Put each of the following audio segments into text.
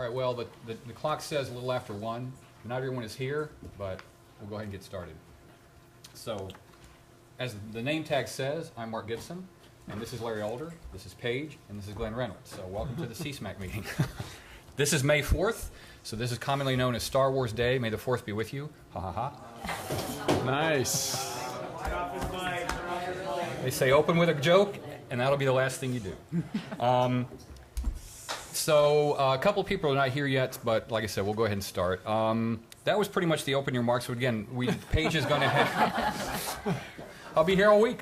right, well, the clock says a little after 1. Not everyone is here, but we'll go ahead and get started. So, as the name tag says, I'm Mark Gibson, and this is Larry Alder, this is Paige, and this is Glenn Reynolds. So welcome to the CSMAC meeting. This is May 4th, so this is commonly known as Star Wars Day. May the 4th be with you. Ha ha ha. Nice. They say open with a joke, and that'll be the last thing you do. So a couple of people are not here yet, but like I said, we'll go ahead and start. That was pretty much the opening remarks. So again, Paige is going to have... I'll be here all week.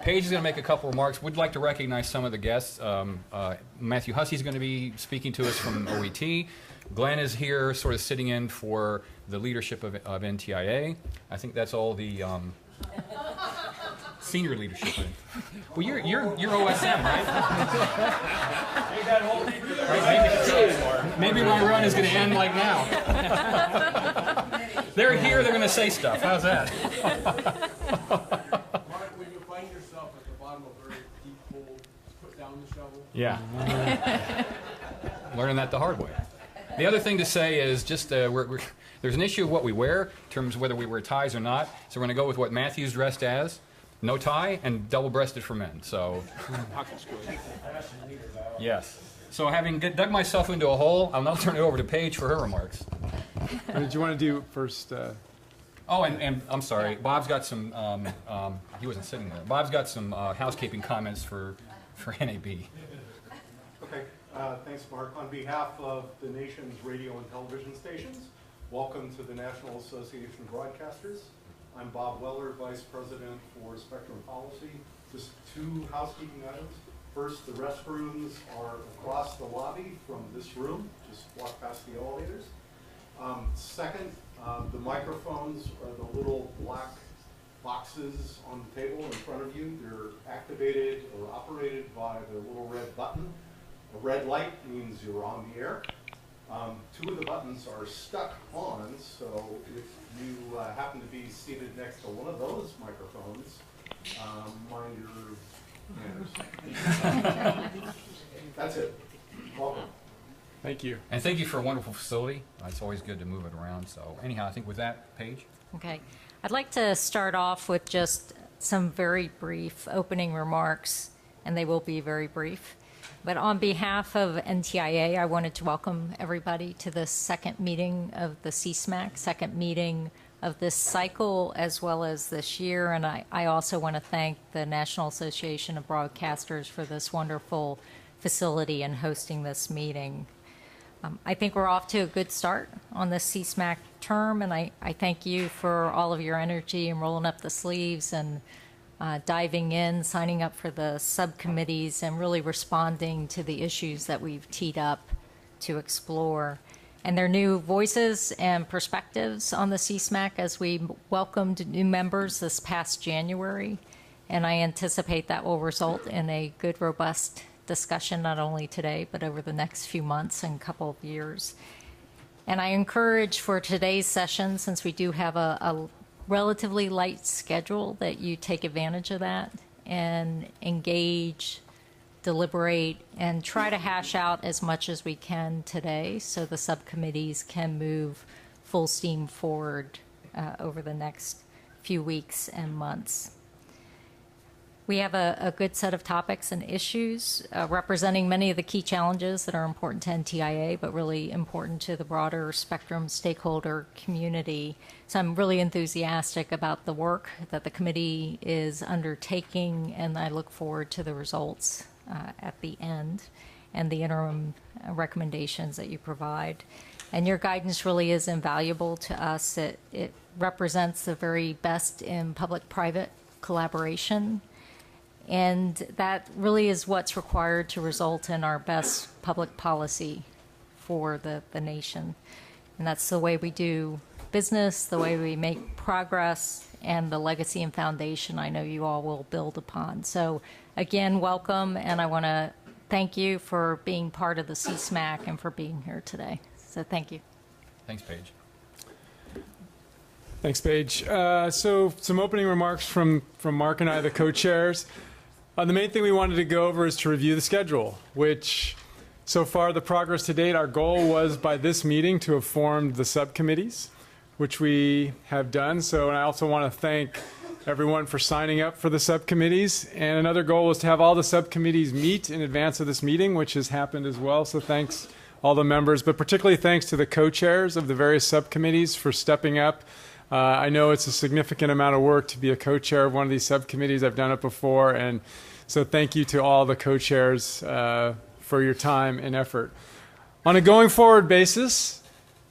Paige is going to make a couple remarks. We'd like to recognize some of the guests. Matthew Hussey is going to be speaking to us from OET. Glenn is here sort of sitting in for the leadership of NTIA. I think that's all the senior leadership. Well, you're OSM, right? Maybe my run is going to end like now. They're here, they're going to say stuff. How's that? Mark, when you find yourself at the bottom of a very deep hole, put down the shovel. Yeah. Learning that the hard way. The other thing to say is just there's an issue of what we wear in terms of whether we wear ties or not. So we're going to go with what Matthew's dressed as. No tie and double-breasted for men. So, yes. So having dug myself into a hole, I'll now turn it over to Paige for her remarks. What did you want to do first? Oh, and I'm sorry. Bob's got some. He wasn't sitting there. Bob's got some housekeeping comments for NAB. Okay. Thanks, Mark. On behalf of the nation's radio and television stations, welcome to the National Association of Broadcasters. I'm Bob Weller, Vice President for Spectrum Policy. Just 2 housekeeping items. First, the restrooms are across the lobby from this room. Just walk past the elevators. Second, the microphones are the little black boxes on the table in front of you. They're activated or operated by the little red button. A red light means you're on the air. 2 of the buttons are stuck on, so if you happen to be seated next to one of those microphones, mind your manners. That's it. Welcome. Thank you. And thank you for a wonderful facility. It's always good to move it around. So anyhow, I think with that, Paige. Okay. I'd like to start off with just some very brief opening remarks, and they will be very brief. But on behalf of NTIA, I wanted to welcome everybody to the second meeting of the CSMAC, second meeting of this cycle as well as this year. And I also want to thank the National Association of Broadcasters for this wonderful facility and hosting this meeting. I think we're off to a good start on this CSMAC term, and I thank you for all of your energy and rolling up the sleeves and diving in, signing up for the subcommittees, and really responding to the issues that we've teed up to explore. And their new voices and perspectives on the CSMAC as we welcomed new members this past January. And I anticipate that will result in a good, robust discussion, not only today, but over the next few months and couple of years. And I encourage for today's session, since we do have a relatively light schedule, that you take advantage of that and engage, deliberate, and try to hash out as much as we can today so the subcommittees can move full steam forward over the next few weeks and months. We have a good set of topics and issues representing many of the key challenges that are important to NTIA, but really important to the broader Spectrum stakeholder community. So I'm really enthusiastic about the work that the committee is undertaking, and I look forward to the results at the end and the interim recommendations that you provide. And your guidance really is invaluable to us. It represents the very best in public-private collaboration. And that really is what's required to result in our best public policy for the nation. And that's the way we do business, the way we make progress, and the legacy and foundation I know you all will build upon. So again, welcome, and I want to thank you for being part of the CSMAC and for being here today. So thank you. Thanks, Paige. Thanks, Paige. So some opening remarks from Mark and I, the co-chairs. The main thing we wanted to go over is to review the schedule, which So far, the progress to date, our goal was by this meeting to have formed the subcommittees, which we have done. So I also want to thank everyone for signing up for the subcommittees. And another goal was to have all the subcommittees meet in advance of this meeting, which has happened as well. So thanks all the members, but particularly thanks to the co-chairs of the various subcommittees for stepping up. I know it's a significant amount of work to be a co-chair of one of these subcommittees. I've done it before. And so thank you to all the co-chairs for your time and effort. On a going forward basis,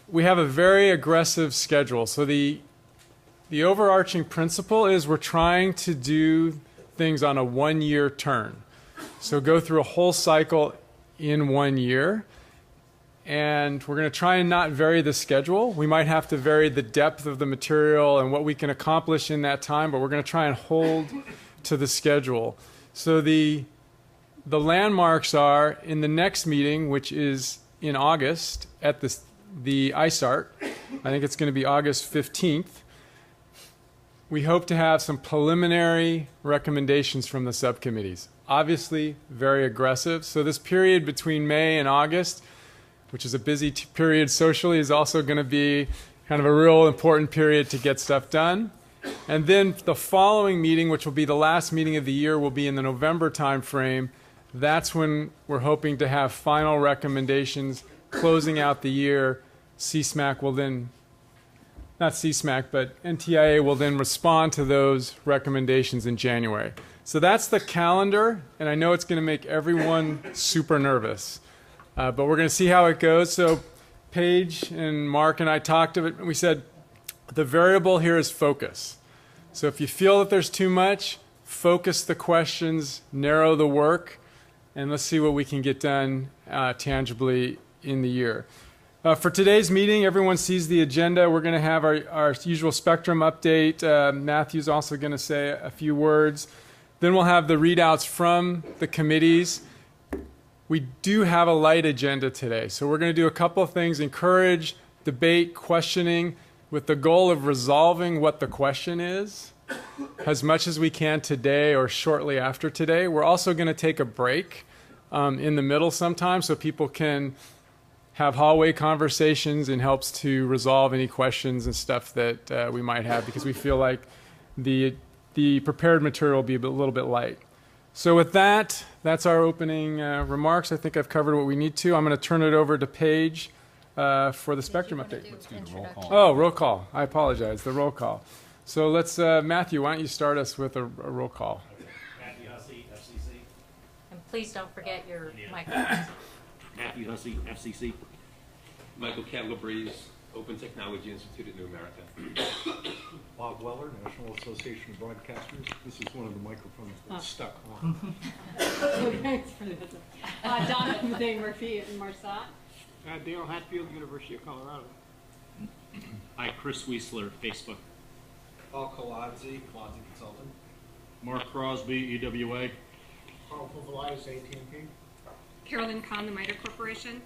we have a very aggressive schedule. So the overarching principle is we're trying to do things on a 1-year turn. So go through a whole cycle in 1 year. And we're going to try and not vary the schedule. We might have to vary the depth of the material and what we can accomplish in that time, but we're going to try and hold to the schedule. So the landmarks are in the next meeting, which is in August at the ISART. I think it's going to be August 15th. We hope to have some preliminary recommendations from the subcommittees. Obviously, very aggressive. So this period between May and August, which is a busy period socially, is also going to be kind of a real important period to get stuff done. And then the following meeting, which will be the last meeting of the year, will be in the November timeframe. That's when we're hoping to have final recommendations closing out the year. CSMAC will then, not CSMAC, but NTIA will then respond to those recommendations in January. So that's the calendar, and I know it's going to make everyone super nervous. But we're going to see how it goes. So Paige and Mark and I talked of it, and we said the variable here is focus. So if you feel that there's too much, focus the questions, narrow the work, and let's see what we can get done tangibly in the year. For today's meeting, everyone sees the agenda. We're going to have our usual spectrum update. Matthew's also going to say a few words. Then we'll have the readouts from the committees. We do have a light agenda today, so we're going to do a couple of things: encourage debate, questioning, with the goal of resolving what the question is as much as we can today or shortly after today. We're also going to take a break in the middle sometime so people can have hallway conversations, and helps to resolve any questions and stuff that we might have, because we feel like the prepared material will be a little bit light. So with that, that's our opening remarks. I think I've covered what we need to. I'm going to turn it over to Paige for the spectrum update. Let's do the roll call. Oh, roll call. I apologize. The roll call. So let's, Matthew, why don't you start us with a roll call? Matthew Hussey, FCC. And please don't forget your microphone. Matthew Hussey, FCC. Michael Calabrese, Open Technology Institute at New America. Bob Weller, National Association of Broadcasters. This is one of the microphones that's stuck on. Donna Murphy and Marsat. Dale Hatfield, University of Colorado. Hi, Chris Wiesler, Facebook. Paul Colazzi, Colazzi Consultant. Mark Crosby, EWA. Carl Povolitis, AT&T. Carolyn Kahn, the MITRE Corporation.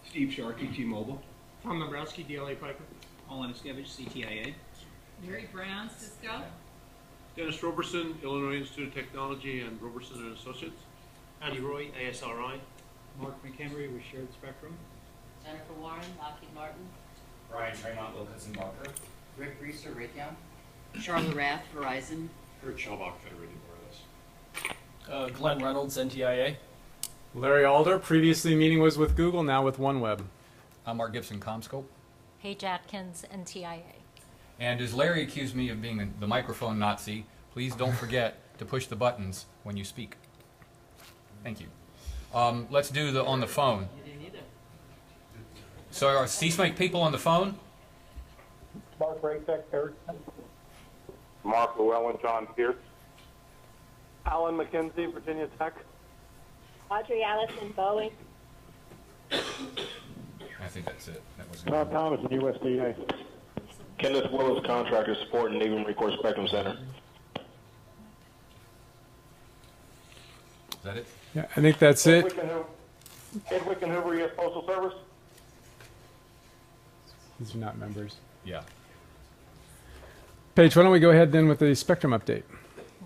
Steve Sharkey, T-Mobile. Tom Dombrowski, DLA Piper. Paul Aniskevich, CTIA. Mary Brown, Cisco. Dennis Roberson, Illinois Institute of Technology, and Roberson and Associates. Andy Roy, ASRI. Mark McHenry with Shared Spectrum. Jennifer Warren, Lockheed Martin. Ryan Tremont, Wilkinson Barker. Rick Reeser, Raytheon. Charlotte Rath, Verizon. Kurt Schellbach, Federated Wireless. Glenn Reynolds, NTIA. Larry Alder, previously meeting was with Google, now with OneWeb. I'm Mark Gibson, CommScope. Paige Atkins, NTIA. And as Larry accused me of being the microphone Nazi, please don't forget to push the buttons when you speak. Thank you. Let's do on the phone. You didn't either. So are CSMAC people on the phone? Mark Raytech, Erickson. Mark Llewellyn, John Pierce. Alan McKenzie, Virginia Tech. Audrey Allison, Boeing. I think that's it. That was Tom Thomas, USDA. Kenneth Willis, Contractor Support and Navy Marine Corps Spectrum Center. Is that it? Yeah, I think that's it. Edwick and Hoover, U.S. Postal Service. These are not members. Yeah. Paige, why don't we go ahead then with the spectrum update?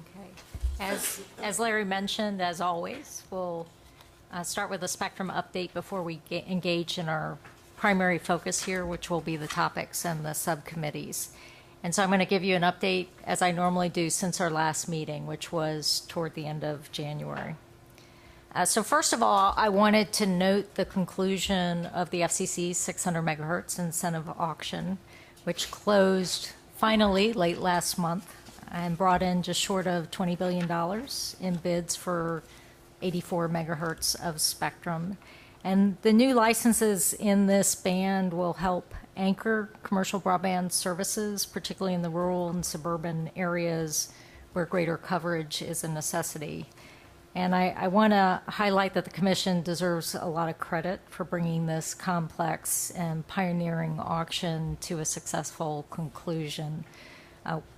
Okay. As Larry mentioned, as always, we'll start with a spectrum update before we engage in our primary focus here, which will be the topics and the subcommittees. And so I'm going to give you an update, as I normally do, since our last meeting, which was toward the end of January. So first of all, I wanted to note the conclusion of the FCC's 600 megahertz incentive auction, which closed finally late last month and brought in just short of $20 billion in bids for 84 megahertz of spectrum. And the new licenses in this band will help anchor commercial broadband services, particularly in the rural and suburban areas where greater coverage is a necessity. And I want to highlight that the Commission deserves a lot of credit for bringing this complex and pioneering auction to a successful conclusion.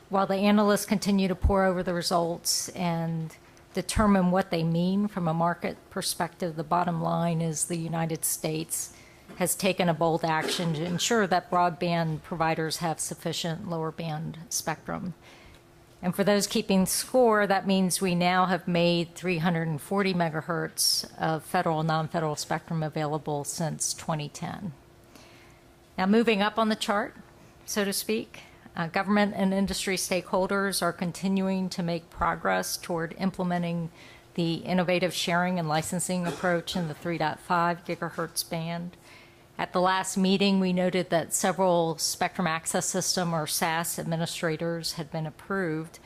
While the analysts continue to pore over the results and determine what they mean from a market perspective, the bottom line is the United States has taken a bold action to ensure that broadband providers have sufficient lower band spectrum. And for those keeping score, that means we now have made 340 megahertz of federal and non-federal spectrum available since 2010. Now moving up on the chart, so to speak, government and industry stakeholders are continuing to make progress toward implementing the innovative sharing and licensing approach in the 3.5 gigahertz band. At the last meeting, we noted that several Spectrum Access System, or SAS, administrators had been approved.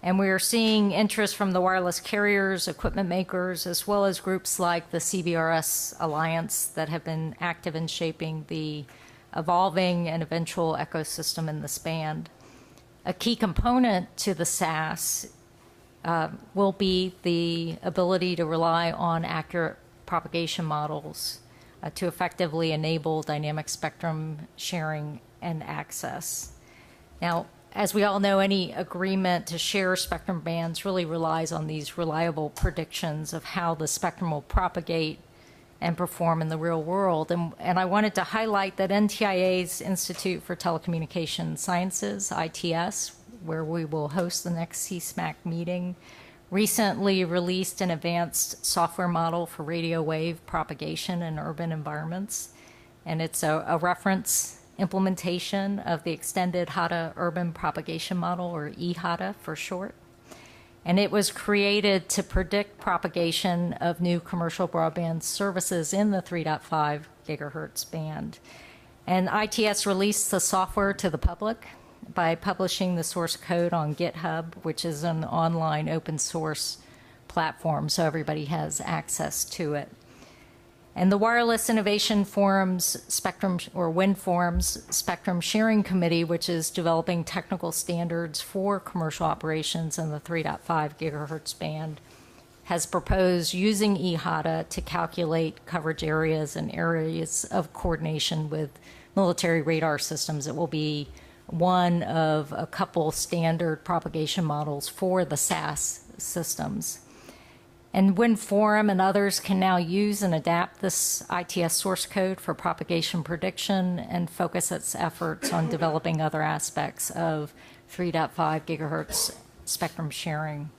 And we are seeing interest from the wireless carriers, equipment makers, as well as groups like the CBRS Alliance that have been active in shaping the evolving and eventual ecosystem in this band. A key component to the SAS will be the ability to rely on accurate propagation models to effectively enable dynamic spectrum sharing and access. Now, as we all know, any agreement to share spectrum bands really relies on these reliable predictions of how the spectrum will propagate and perform in the real world. And I wanted to highlight that NTIA's Institute for Telecommunication Sciences, ITS, where we will host the next CSMAC meeting, recently released an advanced software model for radio wave propagation in urban environments. And it's a reference implementation of the Extended HADA Urban Propagation Model, or EHADA for short. And it was created to predict propagation of new commercial broadband services in the 3.5 gigahertz band. And ITS released the software to the public by publishing the source code on GitHub, which is an online open source platform, so everybody has access to it. And the Wireless Innovation Forum's Spectrum, or WIN Forum's Spectrum Sharing Committee, which is developing technical standards for commercial operations in the 3.5 gigahertz band, has proposed using EHADA to calculate coverage areas and areas of coordination with military radar systems. It will be one of a couple standard propagation models for the SAS systems. And WIN Forum and others can now use and adapt this ITS source code for propagation prediction and focus its efforts on developing other aspects of 3.5 gigahertz spectrum sharing.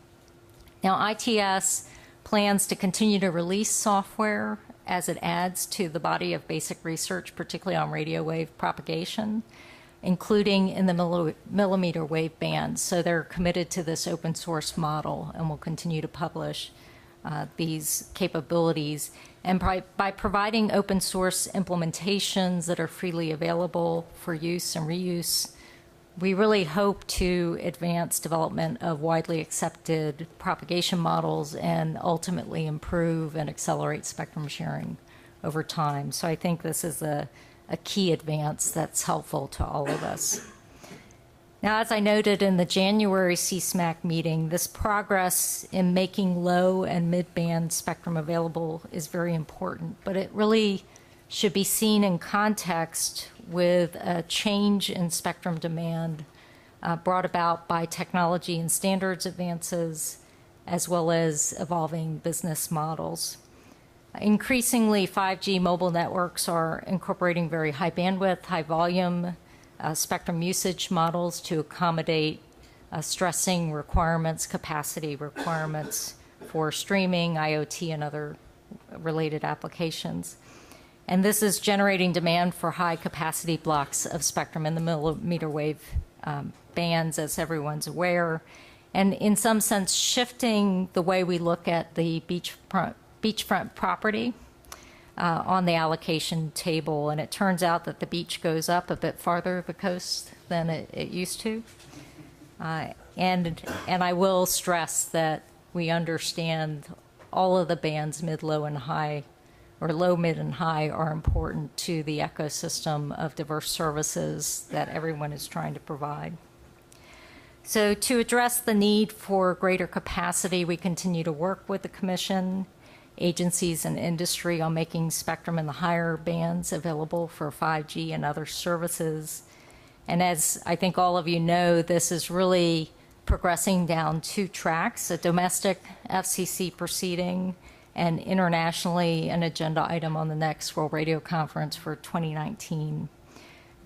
Now, ITS plans to continue to release software as it adds to the body of basic research, particularly on radio wave propagation, including in the millimeter wave band. So they're committed to this open source model and will continue to publish these capabilities. And by providing open source implementations that are freely available for use and reuse, we really hope to advance development of widely accepted propagation models and ultimately improve and accelerate spectrum sharing over time. So I think this is a key advance that's helpful to all of us. Now, as I noted in the January CSMAC meeting, this progress in making low and mid-band spectrum available is very important, but it really should be seen in context with a change in spectrum demand brought about by technology and standards advances, as well as evolving business models. Increasingly, 5G mobile networks are incorporating very high bandwidth, high volume spectrum usage models to accommodate stressing requirements, capacity requirements for streaming, IoT, and other related applications. And this is generating demand for high capacity blocks of spectrum in the millimeter wave bands, as everyone's aware, and in some sense shifting the way we look at the beachfront property on the allocation table. And it turns out that the beach goes up a bit farther the coast than it used to. And I will stress that we understand all of the bands, mid, low, and high, or low, mid, and high, are important to the ecosystem of diverse services that everyone is trying to provide. So to address the need for greater capacity, we continue to work with the Commission, agencies, and industry on making spectrum in the higher bands available for 5G and other services. And as I think all of you know, this is really progressing down two tracks: a domestic FCC proceeding and internationally an agenda item on the next World Radio Conference for 2019.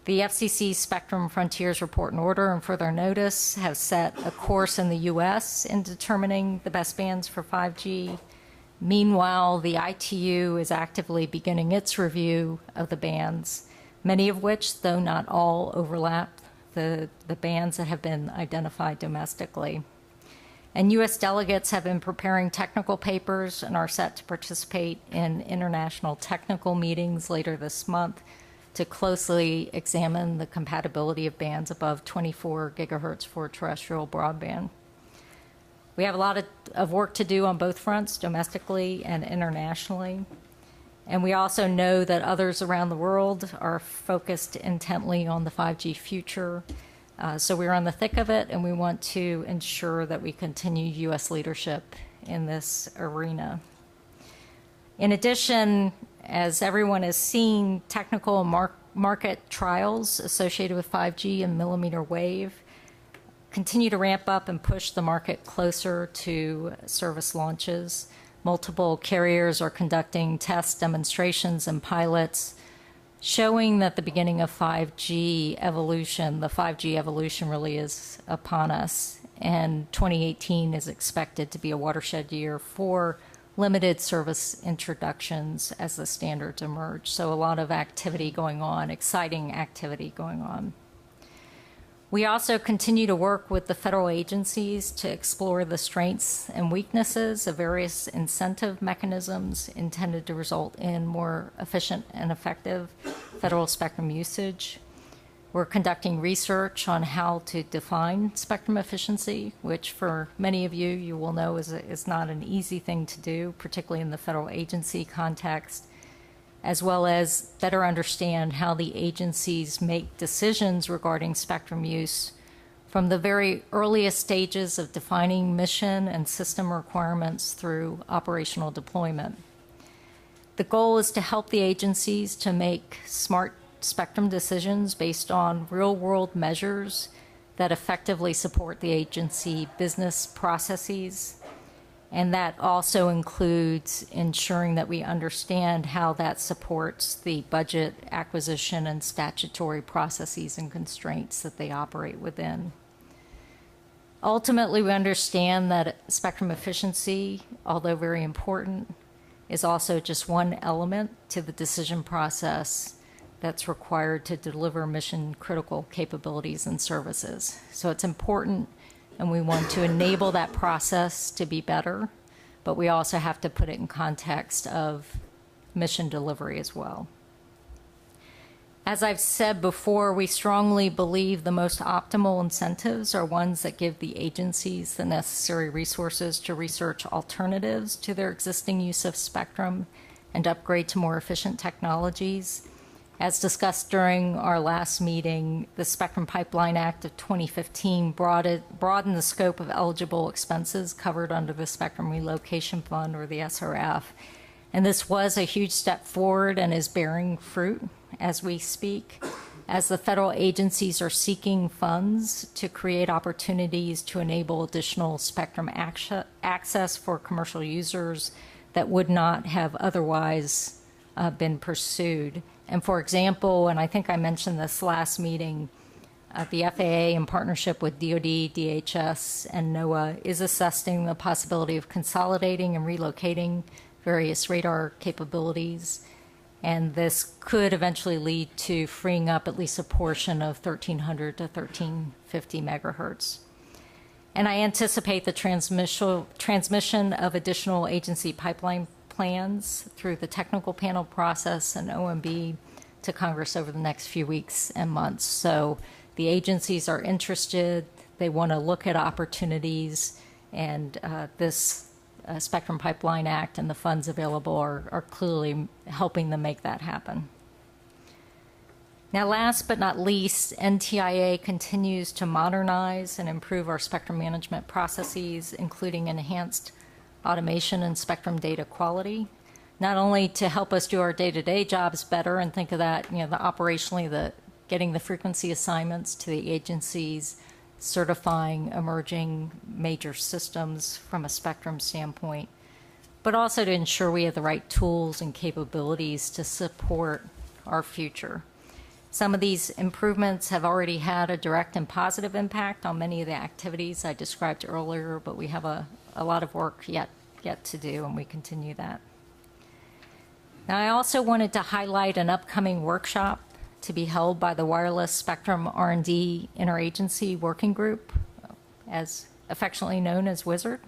The FCC Spectrum Frontiers Report and Order and further notice have set a course in the U.S. in determining the best bands for 5G. Meanwhile, the ITU is actively beginning its review of the bands, many of which, though not all, overlap the bands that have been identified domestically. And U.S. delegates have been preparing technical papers and are set to participate in international technical meetings later this month to closely examine the compatibility of bands above 24 gigahertz for terrestrial broadband. We have a lot of work to do on both fronts, domestically and internationally. And we also know that others around the world are focused intently on the 5G future. So we're on the thick of it, and we want to ensure that we continue U.S. leadership in this arena. In addition, as everyone has seen, technical and market trials associated with 5G and millimeter wave continue to ramp up and push the market closer to service launches. Multiple carriers are conducting tests, demonstrations, and pilots, showing that the beginning of 5G evolution, the 5G evolution really is upon us. And 2018 is expected to be a watershed year for limited service introductions as the standards emerge. So a lot of activity going on, exciting activity going on. We also continue to work with the federal agencies to explore the strengths and weaknesses of various incentive mechanisms intended to result in more efficient and effective federal spectrum usage. We're conducting research on how to define spectrum efficiency, which for many of you, you will know is not an easy thing to do, particularly in the federal agency context, as well as better understand how the agencies make decisions regarding spectrum use from the very earliest stages of defining mission and system requirements through operational deployment. The goal is to help the agencies to make smart spectrum decisions based on real-world measures that effectively support the agency business processes. And that also includes ensuring that we understand how that supports the budget, acquisition, and statutory processes and constraints that they operate within. Ultimately, we understand that spectrum efficiency, although very important, is also just one element to the decision process that's required to deliver mission-critical capabilities and services. So it's important, and we want to enable that process to be better, but we also have to put it in context of mission delivery as well. As I've said before, we strongly believe the most optimal incentives are ones that give the agencies the necessary resources to research alternatives to their existing use of spectrum and upgrade to more efficient technologies. As discussed during our last meeting, the Spectrum Pipeline Act of 2015 broadened the scope of eligible expenses covered under the Spectrum Relocation Fund, or the SRF. And this was a huge step forward and is bearing fruit as we speak, as the federal agencies are seeking funds to create opportunities to enable additional spectrum access for commercial users that would not have otherwise been pursued. And for example, and I think I mentioned this last meeting, the FAA, in partnership with DoD, DHS, and NOAA, is assessing the possibility of consolidating and relocating various radar capabilities. And this could eventually lead to freeing up at least a portion of 1300 to 1350 megahertz. And I anticipate the transmission of additional agency pipeline plans through the technical panel process and OMB to Congress over the next few weeks and months. So the agencies are interested, they want to look at opportunities, and this Spectrum Pipeline Act and the funds available are clearly helping them make that happen. Now, last but not least, NTIA continues to modernize and improve our spectrum management processes, including enhanced automation and spectrum data quality, not only to help us do our day-to-day jobs better and think of that, operationally, getting the frequency assignments to the agencies, certifying emerging major systems from a spectrum standpoint, but also to ensure we have the right tools and capabilities to support our future. Some of these improvements have already had a direct and positive impact on many of the activities I described earlier, but we have a lot of work yet to do, and we continue that. Now, I also wanted to highlight an upcoming workshop to be held by the Wireless Spectrum R&D Interagency Working Group, as affectionately known as WIZARD.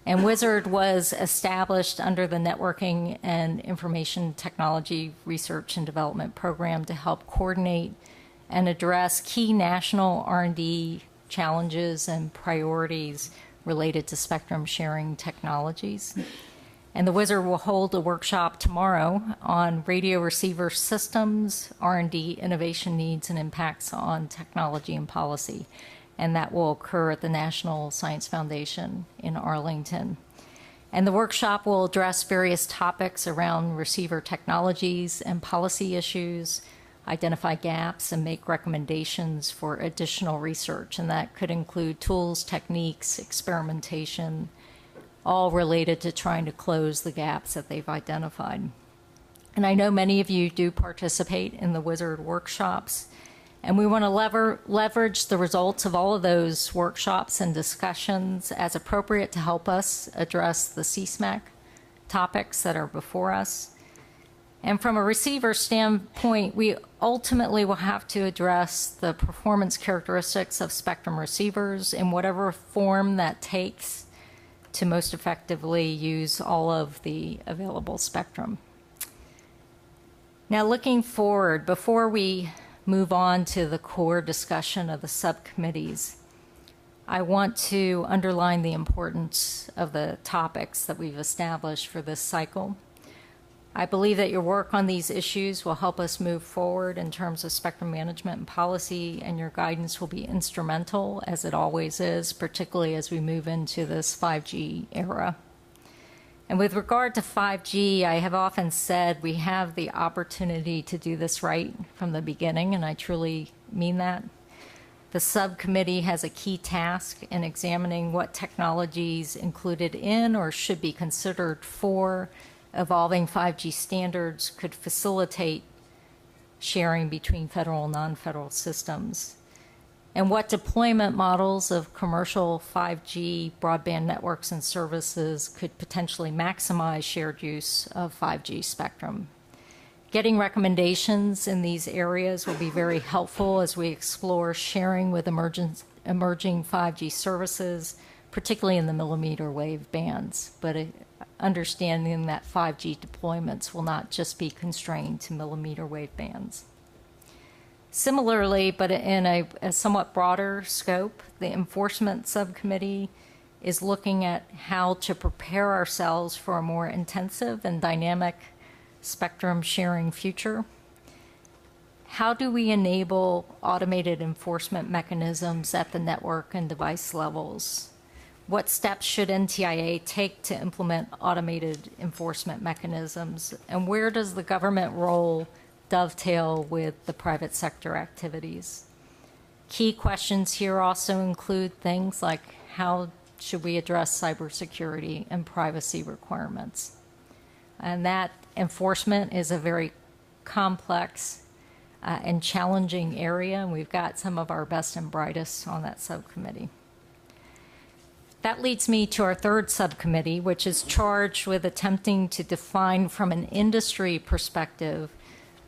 And WIZARD was established under the Networking and Information Technology Research and Development Program to help coordinate and address key national R&D challenges and priorities related to spectrum sharing technologies. And the WIZARD will hold a workshop tomorrow on radio receiver systems, R&D innovation needs and impacts on technology and policy. And that will occur at the National Science Foundation in Arlington. And the workshop will address various topics around receiver technologies and policy issues, identify gaps, and make recommendations for additional research. And that could include tools, techniques, experimentation, all related to trying to close the gaps that they've identified. And I know many of you do participate in the WIZARD workshops, and we want to leverage the results of all of those workshops and discussions as appropriate to help us address the CSMAC topics that are before us. And from a receiver standpoint, we ultimately will have to address the performance characteristics of spectrum receivers in whatever form that takes to most effectively use all of the available spectrum. Now, looking forward, before we move on to the core discussion of the subcommittees, I want to underline the importance of the topics that we've established for this cycle. I believe that your work on these issues will help us move forward in terms of spectrum management and policy, and your guidance will be instrumental, as it always is, particularly as we move into this 5G era. And with regard to 5G, I have often said we have the opportunity to do this right from the beginning, and I truly mean that. The subcommittee has a key task in examining what technologies included in or should be considered for evolving 5G standards could facilitate sharing between federal and non-federal systems, and what deployment models of commercial 5G broadband networks and services could potentially maximize shared use of 5G spectrum. Getting recommendations in these areas will be very helpful as we explore sharing with emerging 5G services, particularly in the millimeter wave bands, but understanding that 5G deployments will not just be constrained to millimeter wave bands. Similarly, but in a somewhat broader scope, the enforcement subcommittee is looking at how to prepare ourselves for a more intensive and dynamic spectrum sharing future. How do we enable automated enforcement mechanisms at the network and device levels? What steps should NTIA take to implement automated enforcement mechanisms? And where does the government role dovetail with the private sector activities? Key questions here also include things like how should we address cybersecurity and privacy requirements? And that enforcement is a very complex and challenging area, and we've got some of our best and brightest on that subcommittee. That leads me to our third subcommittee, which is charged with attempting to define from an industry perspective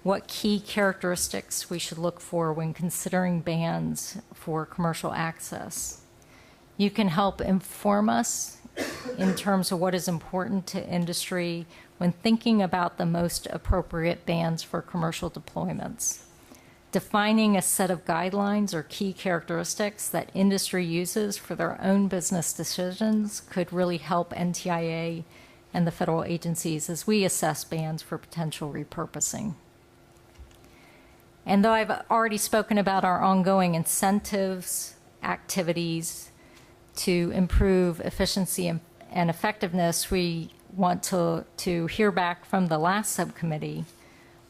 what key characteristics we should look for when considering bands for commercial access. You can help inform us in terms of what is important to industry when thinking about the most appropriate bands for commercial deployments. Defining a set of guidelines or key characteristics that industry uses for their own business decisions could really help NTIA and the federal agencies as we assess bands for potential repurposing. And though I've already spoken about our ongoing incentives, activities to improve efficiency and effectiveness, we want to hear back from the last subcommittee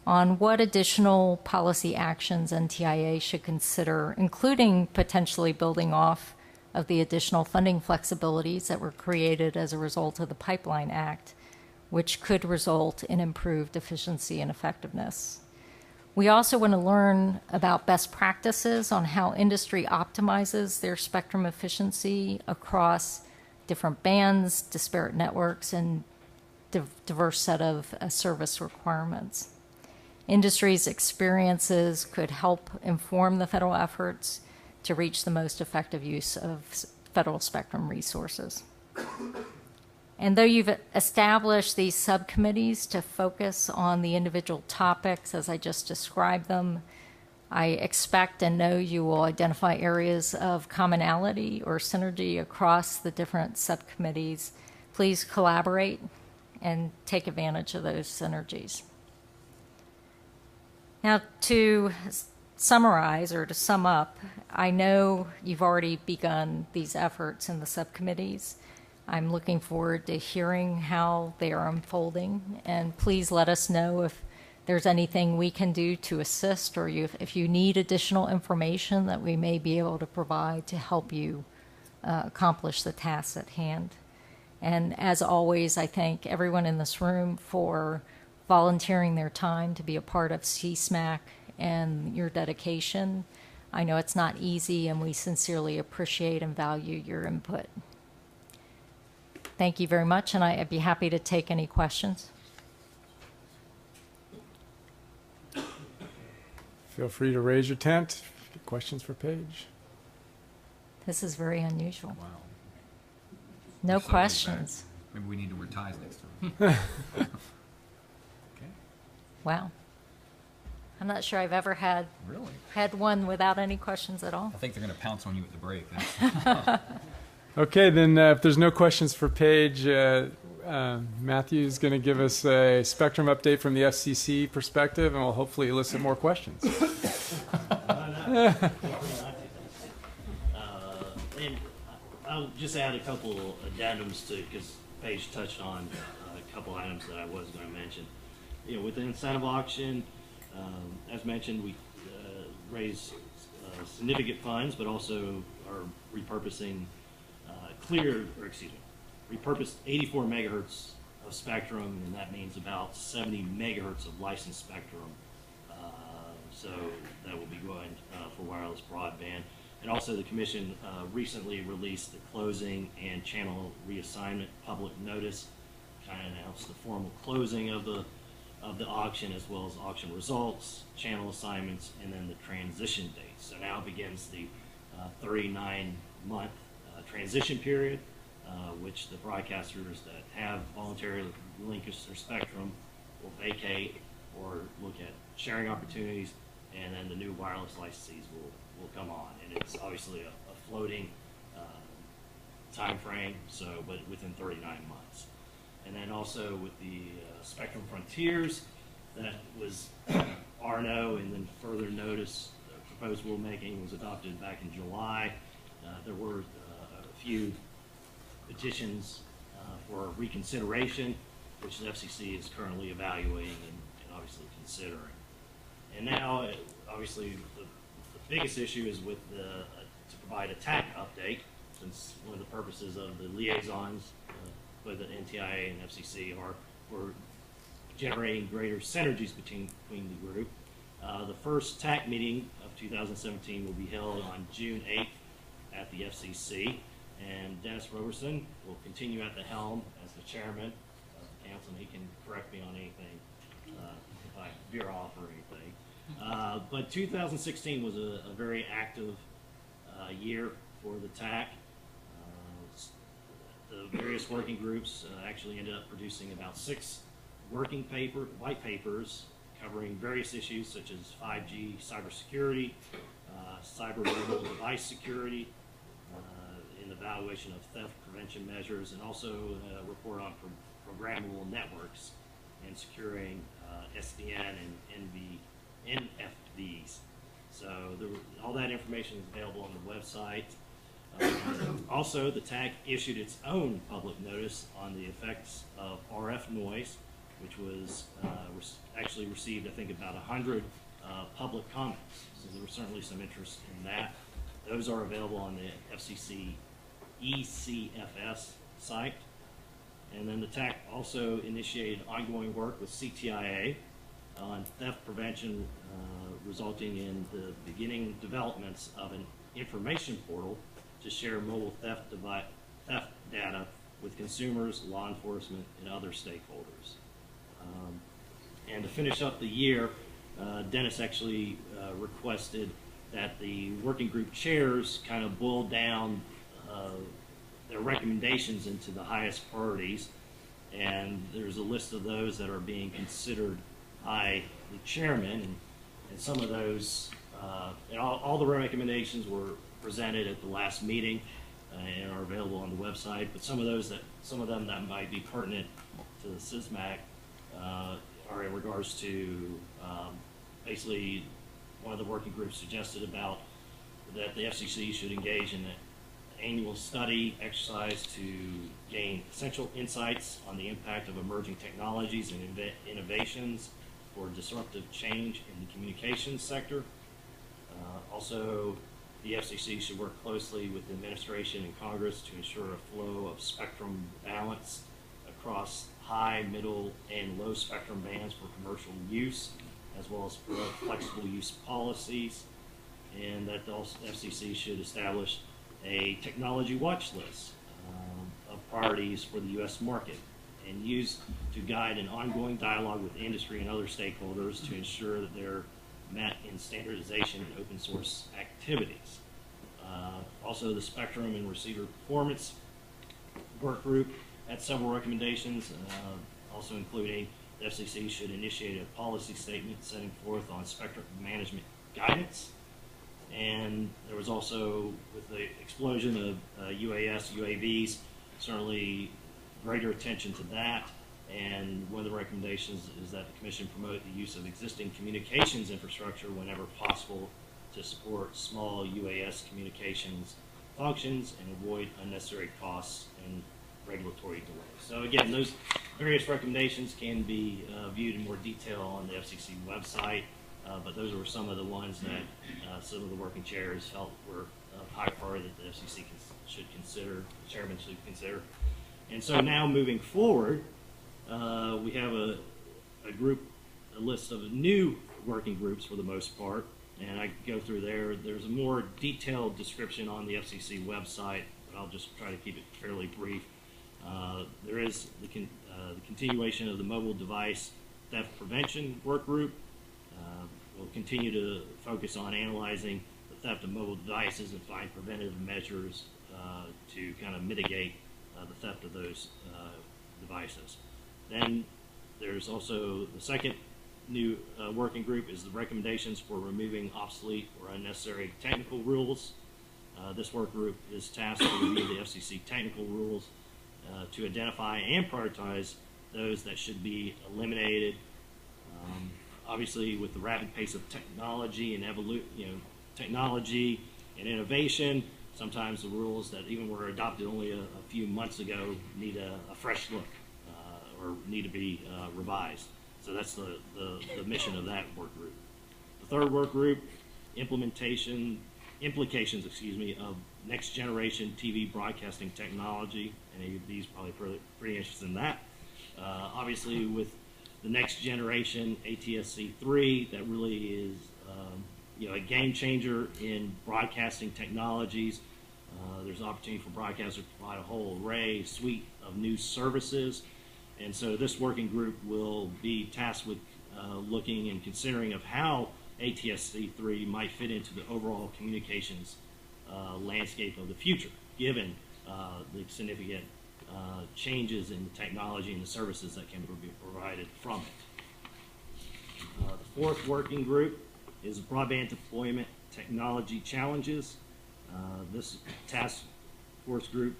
on what additional policy actions NTIA should consider, including potentially building off of the additional funding flexibilities that were created as a result of the Pipeline Act, which could result in improved efficiency and effectiveness. We also want to learn about best practices on how industry optimizes their spectrum efficiency across different bands, disparate networks, and diverse set of service requirements. Industry's experiences could help inform the federal efforts to reach the most effective use of federal spectrum resources. And though you've established these subcommittees to focus on the individual topics as I just described them, I expect and know you will identify areas of commonality or synergy across the different subcommittees. Please collaborate and take advantage of those synergies. Now, to summarize or to sum up, I know you've already begun these efforts in the subcommittees. I'm looking forward to hearing how they are unfolding, and please let us know if there's anything we can do to assist, or if you need additional information that we may be able to provide to help you accomplish the tasks at hand. And as always, I thank everyone in this room for volunteering their time to be a part of CSMAC and your dedication. I know it's not easy, and we sincerely appreciate and value your input. Thank you very much, and I'd be happy to take any questions. Feel free to raise your tent. Questions for Paige? This is very unusual. Wow. No We're so questions. bad. Maybe we need to wear ties next time. Okay. Wow. I'm not sure I've ever had one without any questions at all. I think they're going to pounce on you at the break. Okay, then if there's no questions for Paige, Matthew's going to give us a spectrum update from the FCC perspective, and we'll hopefully elicit more questions. And I'll just add a couple addendums to, because Paige touched on a couple items that I was going to mention. You know, with the incentive auction, as mentioned, we raised significant funds, but also are repurposing repurposed 84 megahertz of spectrum, and that means about 70 megahertz of licensed spectrum. So that will be going for wireless broadband. And also the Commission recently released the closing and channel reassignment public notice, kind of announced the formal closing of the auction, as well as auction results, channel assignments, and then the transition date. So now begins the 39-month transition period, which the broadcasters that have voluntarily relinquished their spectrum will vacate or look at sharing opportunities, and then the new wireless licensees will come on. And it's obviously a floating time frame, so but within 39 months. And then also with the Spectrum Frontiers, that was RNO, and then further notice proposed rulemaking was adopted back in July. There were a few petitions for reconsideration, which the FCC is currently evaluating and obviously considering. And now, obviously, the biggest issue is with to provide a TAC update, since one of the purposes of the liaisons with the NTIA and FCC are for generating greater synergies between the group. The first TAC meeting of 2017 will be held on June 8th at the FCC, and Dennis Roberson will continue at the helm as the chairman of the council, and he can correct me on anything if I veer off or anything. But 2016 was a very active year for the TAC. The various working groups actually ended up producing about 6 white papers covering various issues such as 5G cybersecurity, cyber mobile device security, in the evaluation of theft prevention measures, and also a report on programmable networks and securing SDN and NFVs. So all that information is available on the website. Also, the TAC issued its own public notice on the effects of RF noise, which was actually received, I think, about 100 public comments. So there was certainly some interest in that. Those are available on the FCC ECFS site. And then the TAC also initiated ongoing work with CTIA on theft prevention, resulting in the beginning developments of an information portal to share mobile theft data with consumers, law enforcement, and other stakeholders. And to finish up the year, Dennis actually requested that the working group chairs kind of boil down their recommendations into the highest priorities, and there's a list of those that are being considered by the chairman, and some of those, and all the recommendations were presented at the last meeting and are available on the website, but some of them that might be pertinent to the CSMAC are in regards to basically one of the working groups suggested about that the FCC should engage in an annual study exercise to gain essential insights on the impact of emerging technologies and innovations for disruptive change in the communications sector. Also, the FCC should work closely with the administration and Congress to ensure a flow of spectrum balance across high, middle, and low spectrum bands for commercial use, as well as promote flexible use policies, and that the FCC should establish a technology watch list of priorities for the U.S. market and use to guide an ongoing dialogue with industry and other stakeholders to ensure that they're met in standardization and open source activities. Also, the spectrum and receiver performance work group had several recommendations, also including the FCC should initiate a policy statement setting forth on spectrum management guidance. And there was also, with the explosion of UAS, UAVs, certainly greater attention to that. And one of the recommendations is that the Commission promote the use of existing communications infrastructure whenever possible to support small UAS communications functions and avoid unnecessary costs and regulatory delays. So again, those various recommendations can be viewed in more detail on the FCC website, but those were some of the ones that some of the working chairs felt were of high priority that the FCC should consider, the chairman should consider. And so now moving forward, we have a list of new working groups for the most part, and I go through there. There's a more detailed description on the FCC website, but I'll just try to keep it fairly brief. There is the continuation of the mobile device theft prevention work group. We'll continue to focus on analyzing the theft of mobile devices and find preventative measures to kind of mitigate the theft of those devices. Then there's also the second new working group is the recommendations for removing obsolete or unnecessary technical rules. This work group is tasked to review the FCC technical rules to identify and prioritize those that should be eliminated. Obviously, with the rapid pace of technology and technology and innovation, sometimes the rules that even were adopted only a few months ago need a fresh look or need to be revised. So that's the mission of that work group. The third work group, implications, of next generation TV broadcasting technology. Any of these probably pretty interested in that. Obviously, with the next generation ATSC3, that really is a game changer in broadcasting technologies. There's an opportunity for broadcasters to provide a whole suite of new services. And so this working group will be tasked with looking and considering of how ATSC3 might fit into the overall communications landscape of the future, given the significant changes in the technology and the services that can be provided from it. The fourth working group is broadband deployment technology challenges. This task force group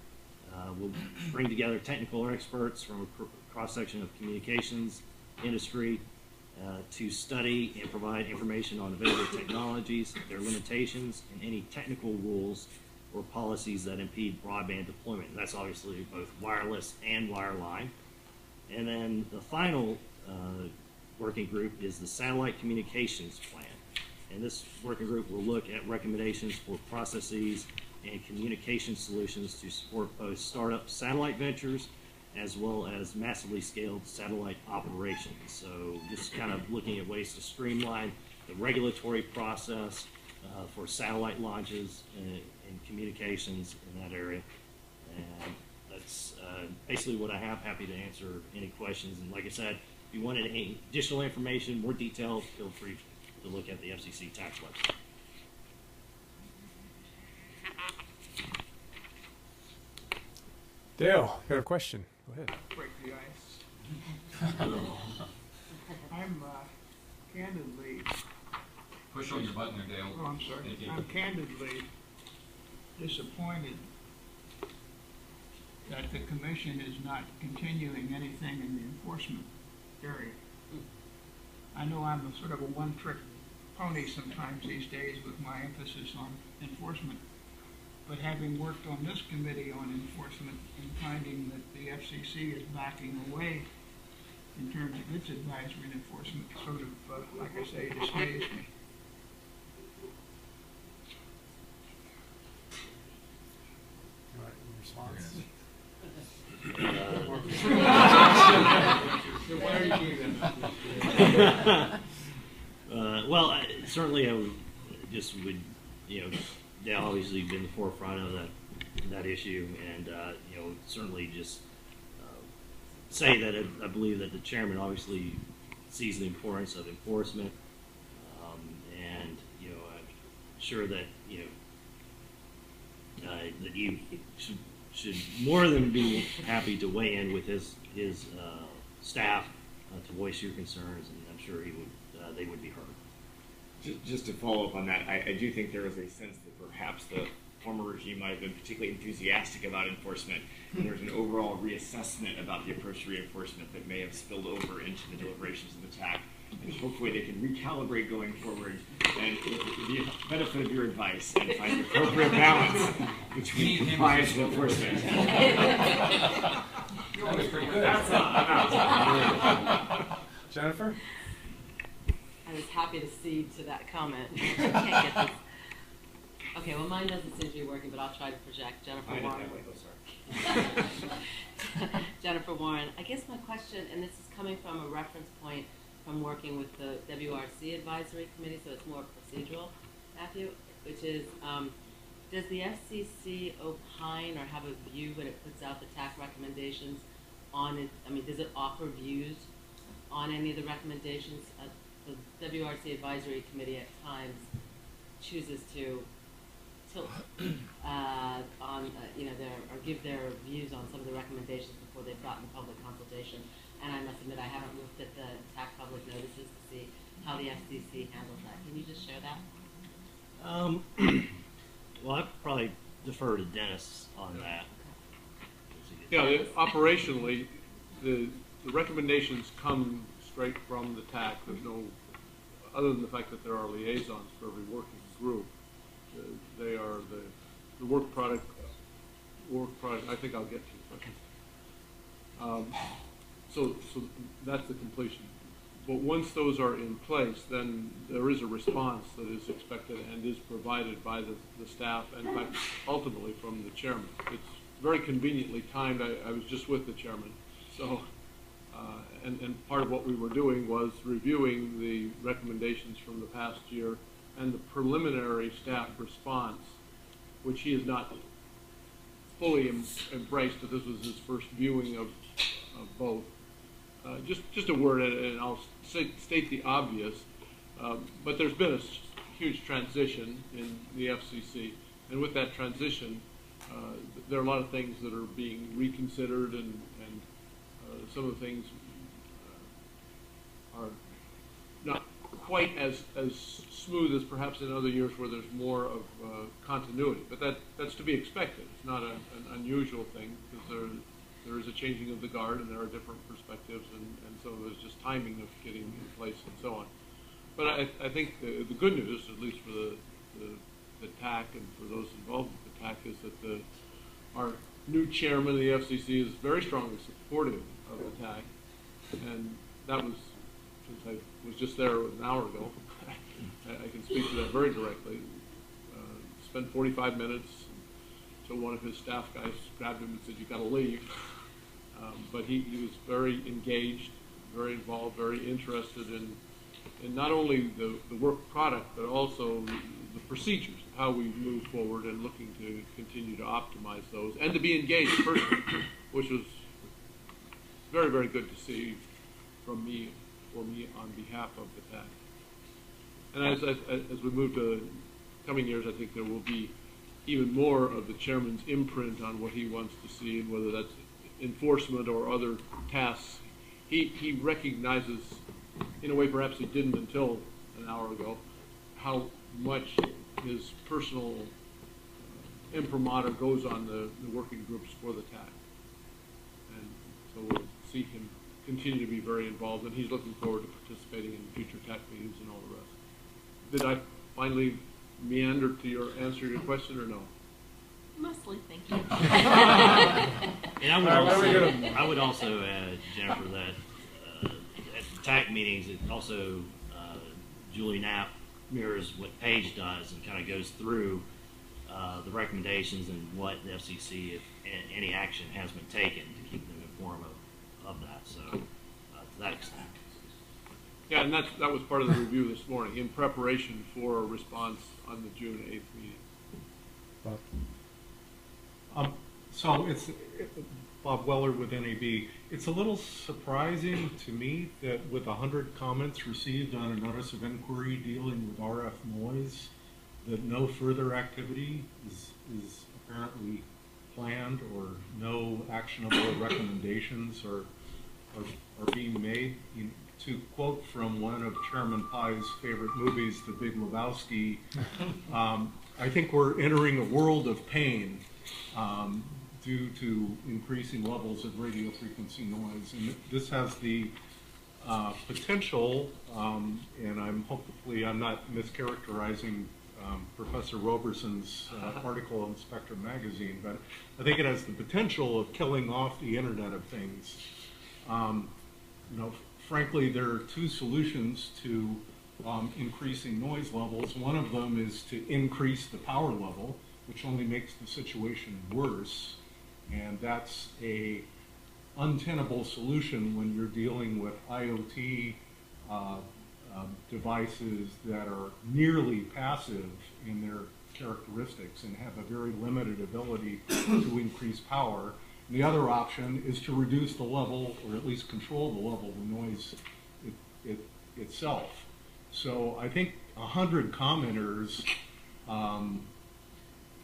will bring together technical experts from a cross-section of communications industry to study and provide information on available technologies, their limitations, and any technical rules or policies that impede broadband deployment. And that's obviously both wireless and wireline. And then the final working group is the satellite communications plan. And this working group will look at recommendations for processes and communication solutions to support both startup satellite ventures as well as massively scaled satellite operations. So just kind of looking at ways to streamline the regulatory process for satellite launches and communications in that area. And that's basically what I have. Happy to answer any questions. And like I said, if you wanted any additional information, more details, feel free to look at the FCC tax website. Dale, got a question? Go ahead. Break the ice. I'm candidly. Push on your button there, Dale. Oh, I'm sorry. I'm candidly disappointed that the commission is not continuing anything in the enforcement area. I know I'm a sort of a one-trick pony sometimes these days with my emphasis on enforcement. But having worked on this committee on enforcement and finding that the FCC is backing away in terms of its advisory and enforcement, sort of, like I say, dismays me. Response? Well, certainly I would, they obviously been the forefront of that issue, and certainly just say that I believe that the chairman obviously sees the importance of enforcement, and I'm sure that that you should more than be happy to weigh in with his staff to voice your concerns, and I'm sure they would be heard. Just to follow up on that, I do think there is a sense that perhaps the former regime might have been particularly enthusiastic about enforcement, and there's an overall reassessment about the approach to reinforcement that may have spilled over into the deliberations of the TAC, and hopefully they can recalibrate going forward and with the benefit of your advice and find the appropriate balance between compliance and enforcement. That was pretty good. Jennifer? I was happy to cede to that comment. Can't get this. Okay, well, mine doesn't seem to be working, but I'll try to project. Jennifer Warren. Jennifer Warren. I guess my question, and this is coming from a reference point from working with the WRC Advisory Committee, so it's more procedural, Matthew, which is, does the FCC opine or have a view when it puts out the TAC recommendations on it? I mean, does it offer views on any of the recommendations? The WRC Advisory Committee at times chooses to tilt on, or give their views on some of the recommendations before they've gotten public consultation. And I must admit, I haven't looked at the TAC public notices to see how the FCC handles that. Can you just share that? Well, I'd probably defer to Dennis on that. Yeah, operationally, the recommendations come straight from the TAC. There's no, other than the fact that there are liaisons for every working group, they are the work product. I think I'll get to the question. So that's the completion. But once those are in place, then there is a response that is expected and is provided by the staff, and in fact, ultimately from the chairman. It's very conveniently timed. I was just with the chairman, so. And part of what we were doing was reviewing the recommendations from the past year and the preliminary staff response, which he has not fully embraced that this was his first viewing of both. Just a word, and I'll state the obvious, but there's been a huge transition in the FCC, and with that transition, there are a lot of things that are being reconsidered, and some of the things are not quite as smooth as perhaps in other years where there's more of continuity. But that's to be expected. It's not an unusual thing, because there is a changing of the guard, and there are different perspectives, and so there's just timing of getting in place and so on. But I think the good news, at least for the TAC and for those involved with the TAC, is that our new chairman of the FCC is very strongly supportive of the TAC, and that was, since I was just there an hour ago, I can speak to that very directly. Spent 45 minutes until one of his staff guys grabbed him and said, "You got to leave." But he was very engaged, very involved, very interested in not only the work product, but also the procedures, how we move forward, and looking to continue to optimize those, and to be engaged personally, which was very, very good to see from me, for me on behalf of the TAC. And as we move to coming years, I think there will be even more of the chairman's imprint on what he wants to see, and whether that's enforcement or other tasks. He recognizes, in a way perhaps he didn't until an hour ago, how much his personal imprimatur goes on the working groups for the TAC. And so we'll see him continue to be very involved, and he's looking forward to participating in future TAC meetings and all the rest. Did I finally meander to your question, or no? Mostly, thank you. And I would also add, Jennifer, that at the TAC meetings, it also, Julie Knapp mirrors what Paige does and kind of goes through the recommendations and what the FCC, if any action has been taken, to keep them informed of that. So to that extent. Yeah, and that was part of the review this morning, in preparation for a response on the June 8th meeting. So it's Bob Weller with NAB. It's a little surprising to me that with 100 comments received on a notice of inquiry dealing with RF noise, that no further activity is apparently planned, or no actionable recommendations are being made. To quote from one of Chairman Pai's favorite movies, The Big Lebowski, I think we're entering a world of pain due to increasing levels of radio frequency noise. And this has the potential, and hopefully I'm not mischaracterizing Professor Roberson's article in Spectrum magazine, but I think it has the potential of killing off the Internet of Things. Frankly, there are two solutions to increasing noise levels. One of them is to increase the power level, which only makes the situation worse, and that's a untenable solution when you're dealing with IoT devices that are nearly passive in their characteristics and have a very limited ability to increase power. And the other option is to reduce the level, or at least control the level of the noise itself. So I think 100 commenters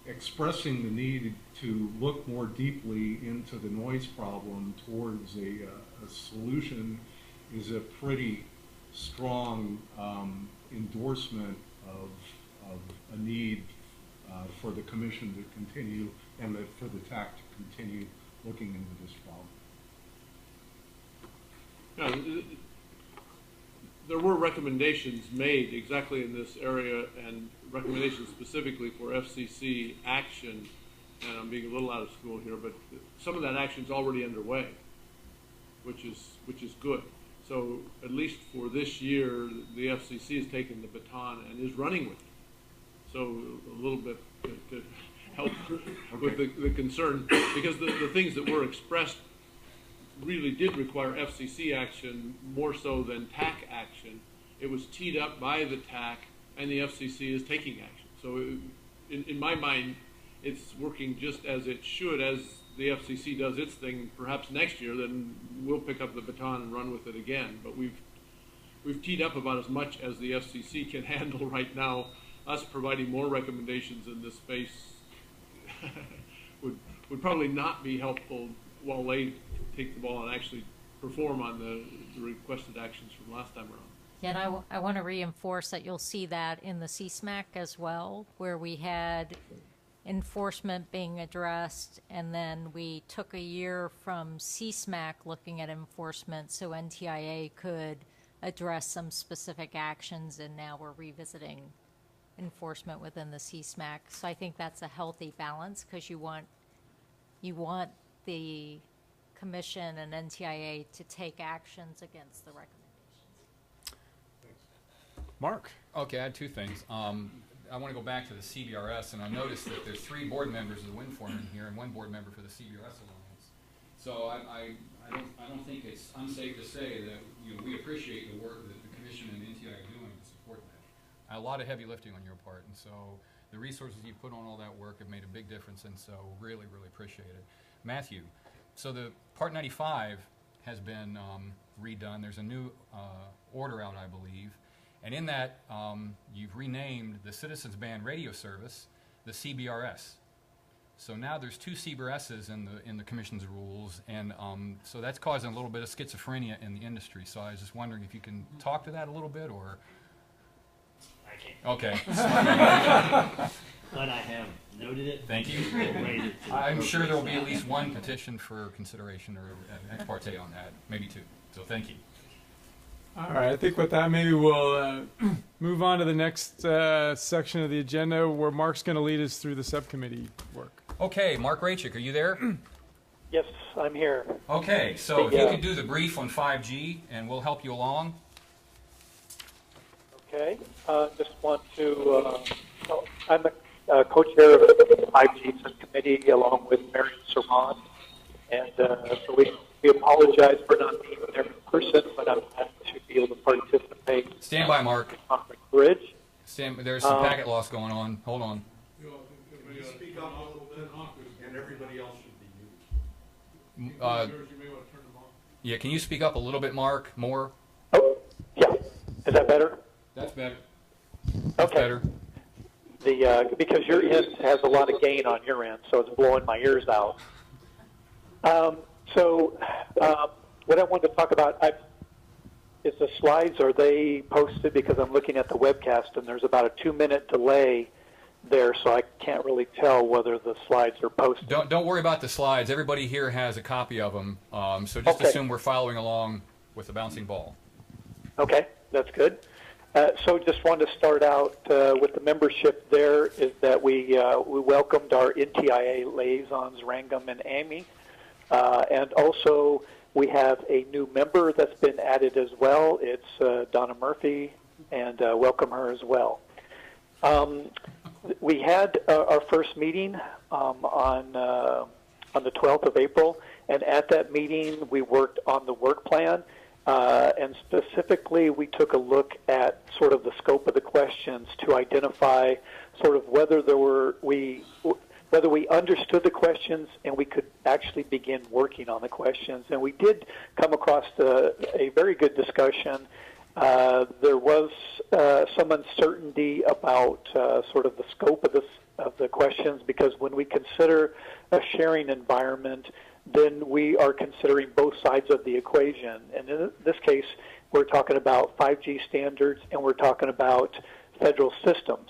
expressing the need to look more deeply into the noise problem towards a solution is a pretty strong endorsement of a need for the Commission to continue, and for the TAC to continue looking into this problem. Yeah, there were recommendations made exactly in this area, and recommendations specifically for FCC action, and I'm being a little out of school here, but some of that action is already underway, which is good. So at least for this year, the FCC has taken the baton and is running with it. So a little bit to help with the concern, because the things that were expressed really did require FCC action more so than TAC action. It was teed up by the TAC, and the FCC is taking action. So in my mind, it's working just as it should, as the FCC does its thing, perhaps next year, then we'll pick up the baton and run with it again. But we've teed up about as much as the FCC can handle right now. Us providing more recommendations in this space would probably not be helpful while they take the ball and actually perform on the requested actions from last time around. Yeah, and I want to reinforce that you'll see that in the CSMAC as well, where we had enforcement being addressed, and then we took a year from CSMAC looking at enforcement so NTIA could address some specific actions, and now we're revisiting enforcement within the CSMAC. So I think that's a healthy balance, because you want the Commission and NTIA to take actions against the recommendations. Mark? Okay, I had two things. I want to go back to the CBRS, and I noticed that there's 3 board members of the WIN Forum in here and 1 board member for the CBRS Alliance. So I don't think it's unsafe to say that we appreciate the work that the Commission and NTIA are doing to support that. A lot of heavy lifting on your part, and so the resources you put on all that work have made a big difference, and so really, really appreciate it. Matthew, so the Part 95 has been redone. There's a new order out, I believe. And in that, you've renamed the Citizens Band Radio Service the CBRS. So now there's 2 CBRSs in the Commission's rules, and so that's causing a little bit of schizophrenia in the industry. So I was just wondering if you can talk to that a little bit, or? I can't. Okay. But I have noted it. Thank you. I'm sure there will be at least 1 petition for consideration or an ex parte on that, maybe 2. So thank you. All right, I think with that, maybe we'll move on to the next section of the agenda, where Mark's going to lead us through the subcommittee work. Okay, Mark Rachik, are you there? Yes, I'm here. Okay, so if you could do the brief on 5G, and we'll help you along. Okay, just want to, I'm the co-chair of the 5G subcommittee along with Marion Sermon, and so we apologize for not being there in person, but I'm glad to be able to participate. Stand by, Mark. On the bridge. There's some packet loss going on. Hold on. Speak up a little bit, and everybody else should be muted. Yeah, can you speak up a little bit, Mark? More? Oh, yeah. Is that better? That's better. That's better. Because your end has a lot of gain on your end, so it's blowing my ears out. What I wanted to talk about is the slides. Are they posted? Because I'm looking at the webcast, and there's about a 2-minute delay there, so I can't really tell whether the slides are posted. Don't worry about the slides. Everybody here has a copy of them, so just assume we're following along with the bouncing ball. Okay, that's good. So just wanted to start out with the membership there, is that we welcomed our NTIA liaisons, Rangam and Amy, and also we have a new member that's been added as well. It's Donna Murphy, and welcome her as well. We had our first meeting on the 12th of April, and at that meeting we worked on the work plan, and specifically we took a look at sort of the scope of the questions to identify sort of whether we understood the questions and we could actually begin working on the questions. And we did come across a very good discussion. There was some uncertainty about sort of the scope of the questions, because when we consider a sharing environment, then we are considering both sides of the equation. And in this case, we're talking about 5G standards and we're talking about federal systems.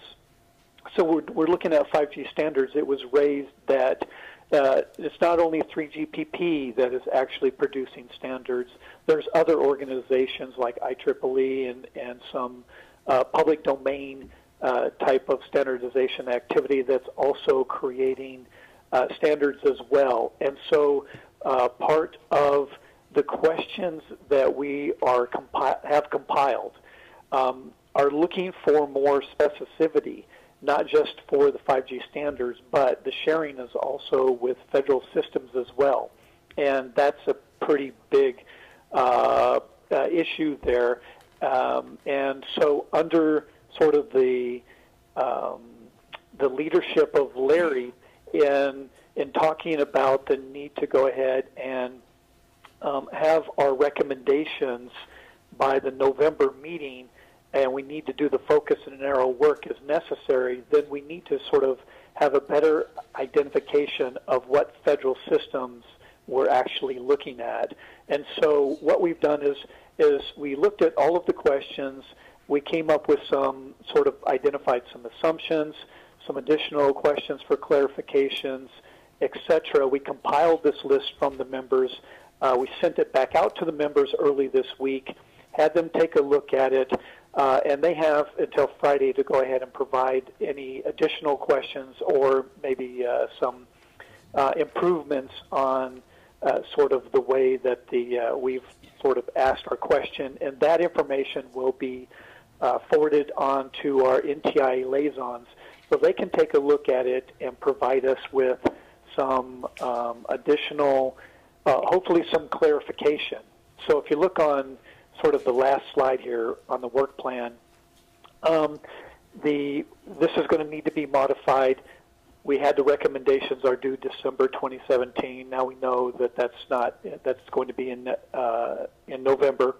So we're looking at 5G standards. It was raised that it's not only 3GPP that is actually producing standards. There's other organizations like IEEE and some public domain type of standardization activity that's also creating standards as well. And so part of the questions that we have compiled are looking for more specificity, not just for the 5G standards, but the sharing is also with federal systems as well. And that's a pretty big issue there. And so under sort of the leadership of Larry, in talking about the need to go ahead and have our recommendations by the November meeting, and we need to do the focus and narrow work as necessary, then we need to sort of have a better identification of what federal systems we're actually looking at. And so what we've done is we looked at all of the questions, we came up with some sort of identified some assumptions, some additional questions for clarifications, etc. We compiled this list from the members. We sent it back out to the members early this week, had them take a look at it, and they have until Friday to go ahead and provide any additional questions or maybe some improvements on sort of the way that we've sort of asked our question, and that information will be forwarded on to our NTIA liaisons so they can take a look at it and provide us with some additional, hopefully some clarification. So if you look on sort of the last slide here on the work plan, this is going to need to be modified. We had the recommendations are due December 2017. Now we know that that's going to be in November.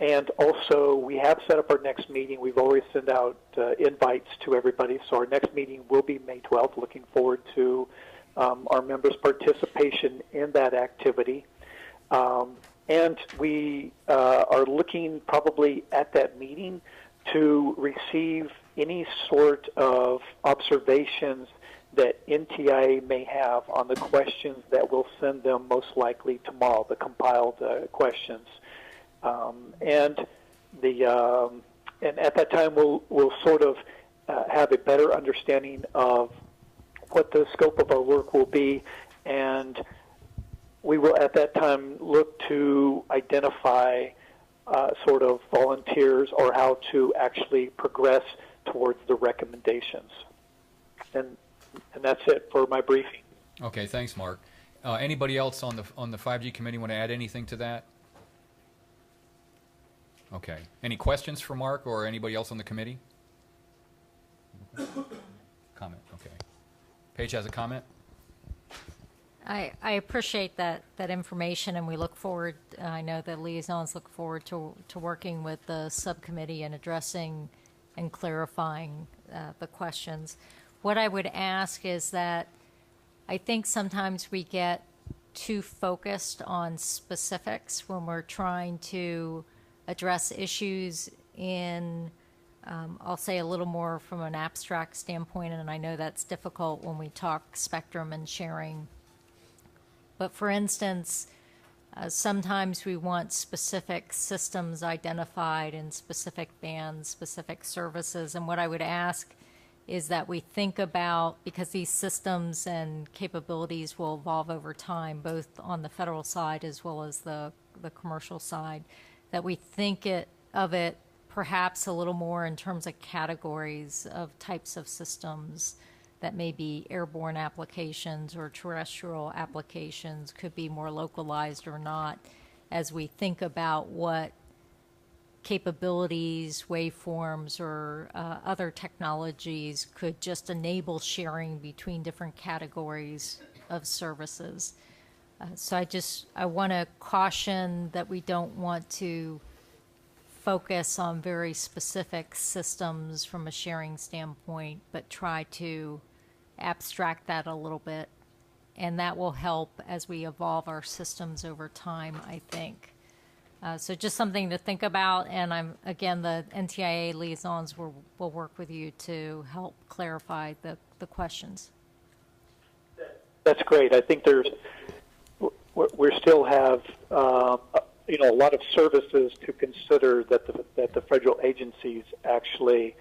And also, we have set up our next meeting. We've always sent out invites to everybody. So our next meeting will be May 12th. Looking forward to our members' participation in that activity. And we are looking probably at that meeting to receive any sort of observations that NTIA may have on the questions that we'll send them most likely tomorrow, the compiled questions. And at that time, we'll sort of have a better understanding of what the scope of our work will be, and we will at that time look to identify sort of volunteers or how to actually progress towards the recommendations. And that's it for my briefing. Okay, thanks, Mark. Anybody else on the 5G committee want to add anything to that? Okay. Any questions for Mark or anybody else on the committee? Comment. Okay. Paige has a comment. I appreciate that information, and we look forward. I know the liaisons look forward to working with the subcommittee and addressing and clarifying the questions. What I would ask is that I think sometimes we get too focused on specifics when we're trying to address issues in, I'll say a little more from an abstract standpoint, and I know that's difficult when we talk spectrum and sharing. But for instance, sometimes we want specific systems identified in specific bands, specific services, and what I would ask is that we think about, because these systems and capabilities will evolve over time, both on the federal side as well as the commercial side, that we think of it perhaps a little more in terms of categories of types of systems that may be airborne applications or terrestrial applications, could be more localized or not, as we think about what capabilities, waveforms, or other technologies could just enable sharing between different categories of services. So I want to caution that we don't want to focus on very specific systems from a sharing standpoint, but try to abstract that a little bit. And that will help as we evolve our systems over time, I think. So just something to think about, and again, the NTIA liaisons will work with you to help clarify the questions. That's great. I think we still have a lot of services to consider that the federal agencies actually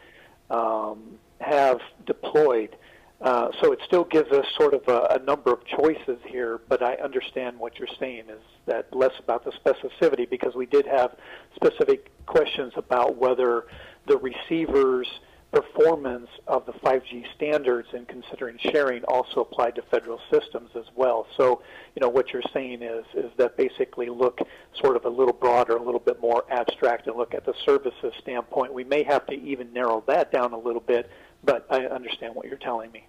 have deployed. So it still gives us sort of a number of choices here, but I understand what you're saying is that less about the specificity, because we did have specific questions about whether the receiver's performance of the 5G standards and considering sharing also applied to federal systems as well. So, what you're saying is that basically look sort of a little broader, a little bit more abstract, and look at the services standpoint. We may have to even narrow that down a little bit, but I understand what you're telling me.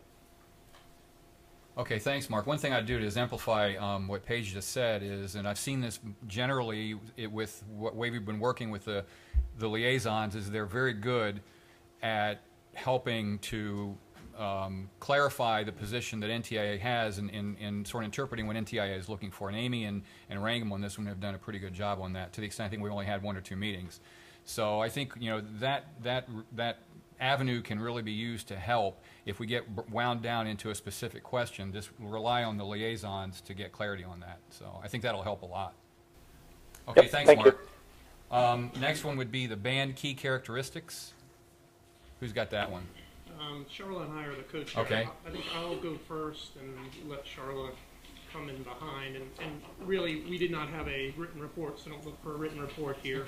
Okay, thanks, Mark. One thing I'd do to exemplify what Paige just said is, and I've seen this generally with what way we've been working with the liaisons, is they're very good at helping to clarify the position that NTIA has in sort of interpreting what NTIA is looking for. And Amy and Rangam on this one have done a pretty good job on that, to the extent I think we only had 1 or 2 meetings. So I think, you know, that avenue can really be used to help if we get wound down into a specific question. Just rely on the liaisons to get clarity on that. So I think that'll help a lot. Okay, Yep, thanks, thank Mark. Next one would be the band key characteristics. Who's got that one? Charlotte and I are the co-chairs. Okay. I think I'll go first and let Charlotte come in behind. And really, we did not have a written report, so don't look for a written report here.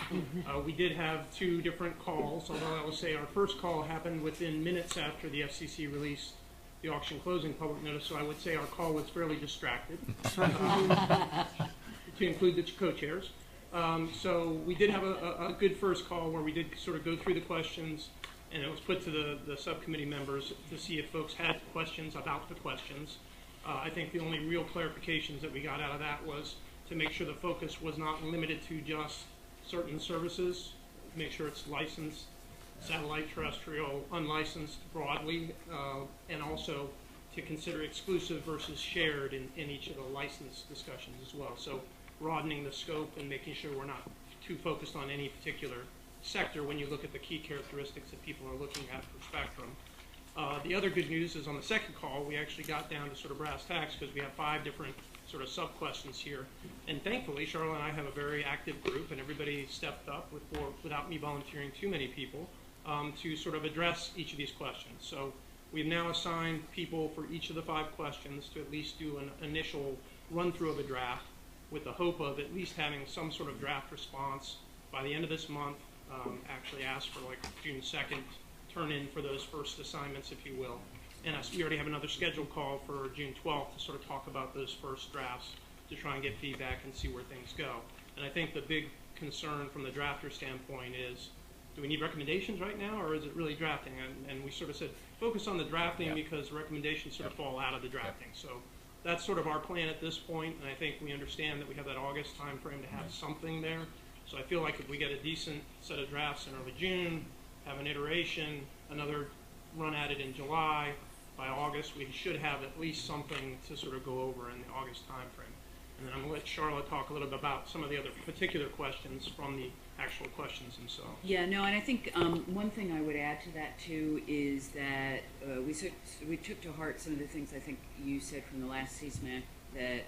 We did have 2 different calls, although I will say our first call happened within minutes after the FCC released the auction closing public notice, so I would say our call was fairly distracted, to include the co-chairs. So we did have a good first call where we did sort of go through the questions, and it was put to the subcommittee members to see if folks had questions about the questions. I think the only real clarifications that we got out of that was to make sure the focus was not limited to just certain services, make sure it's licensed, satellite, terrestrial, unlicensed broadly, and also to consider exclusive versus shared in each of the license discussions as well. So broadening the scope and making sure we're not too focused on any particular sector when you look at the key characteristics that people are looking at for spectrum. The other good news is on the second call, we actually got down to sort of brass tacks because we have 5 different sort of sub-questions here. And thankfully, Charlotte and I have a very active group, and everybody stepped up without me volunteering too many people to sort of address each of these questions. So we've now assigned people for each of the 5 questions to at least do an initial run-through of a draft with the hope of at least having some sort of draft response by the end of this month. Actually ask for like June 2nd turn in for those first assignments, if you will. And we already have another scheduled call for June 12th to sort of talk about those first drafts to try and get feedback and see where things go. And I think the big concern from the drafter standpoint is, do we need recommendations right now, or is it really drafting? And we sort of said, focus on the drafting because recommendations sort of fall out of the drafting. So that's sort of our plan at this point, and I think we understand that we have that August time frame to have something there. So I feel like if we get a decent set of drafts in early June, have an iteration, another run at it in July, by August we should have at least something to sort of go over in the August time frame. And then I'm going to let Charlotte talk a little bit about some of the other particular questions from the actual questions themselves. Yeah, no, and I think one thing I would add to that too is that we took to heart some of the things I think you said from the last CSMAC, that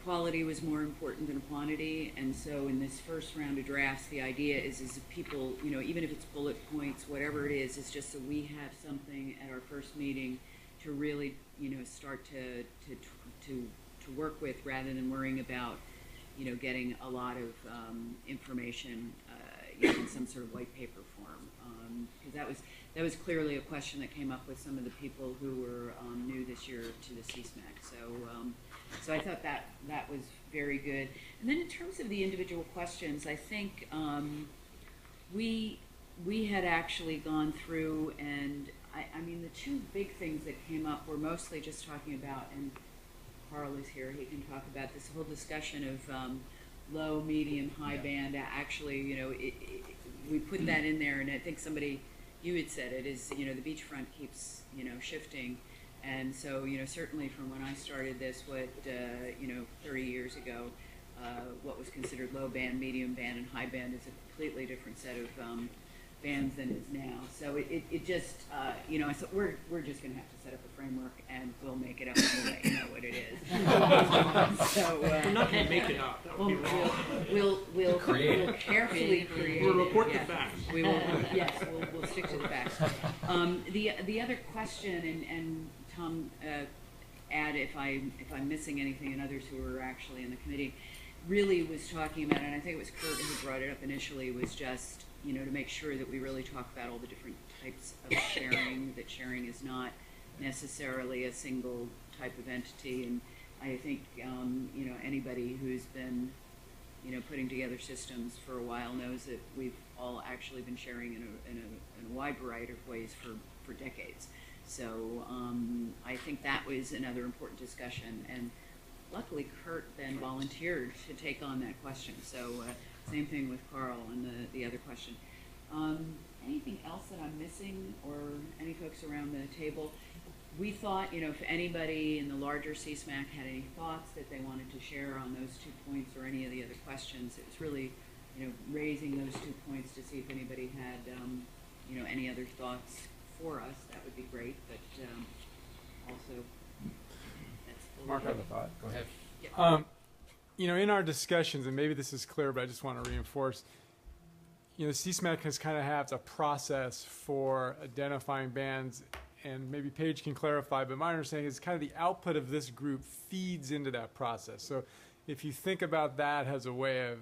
quality was more important than quantity, and so in this first round of drafts, the idea is if people, even if it's bullet points, whatever it is, it's just that we have something at our first meeting to really, start to work with, rather than worrying about, getting a lot of information in some sort of white paper form, because that was clearly a question that came up with some of the people who were new this year to the CSMAC. So I thought that was very good. And then in terms of the individual questions, I think we had actually gone through, and I mean the 2 big things that came up were mostly just talking about, and Carl is here, he can talk about this whole discussion of low, medium, high band. Actually, we put that in there, and I think you had said it, is, the beachfront keeps, shifting. And so, certainly from when I started this, 30 years ago, what was considered low band, medium band, and high band is a completely different set of bands than is now. So it just, I thought we're just going to have to set up a framework, and we'll make it up and we'll let you know what it is. So we're not going to make it up. That would be wrong. We'll carefully create. We'll report the facts. We will. Yes, we'll stick to the facts. The other question, and Tom, add if I'm missing anything, and others who were actually in the committee, really was talking about, and I think it was Kurt who brought it up initially, was just to make sure that we really talk about all the different types of sharing, that sharing is not necessarily a single type of entity. And I think anybody who's been putting together systems for a while knows that we've all actually been sharing in a wide variety of ways for decades. So I think that was another important discussion, and luckily Kurt then volunteered to take on that question. So same thing with Carl and the other question. Anything else that I'm missing, or any folks around the table? We thought, if anybody in the larger CSMAC had any thoughts that they wanted to share on those 2 points or any of the other questions, it was really, raising those 2 points to see if anybody had, any other thoughts for us. That would be great, but also, that's Mark, I have a thought. Go ahead. Yeah. In our discussions, and maybe this is clear, but I just want to reinforce, CSMAC has kind of had a process for identifying bands, and maybe Paige can clarify, but my understanding is kind of the output of this group feeds into that process. So if you think about that as a way of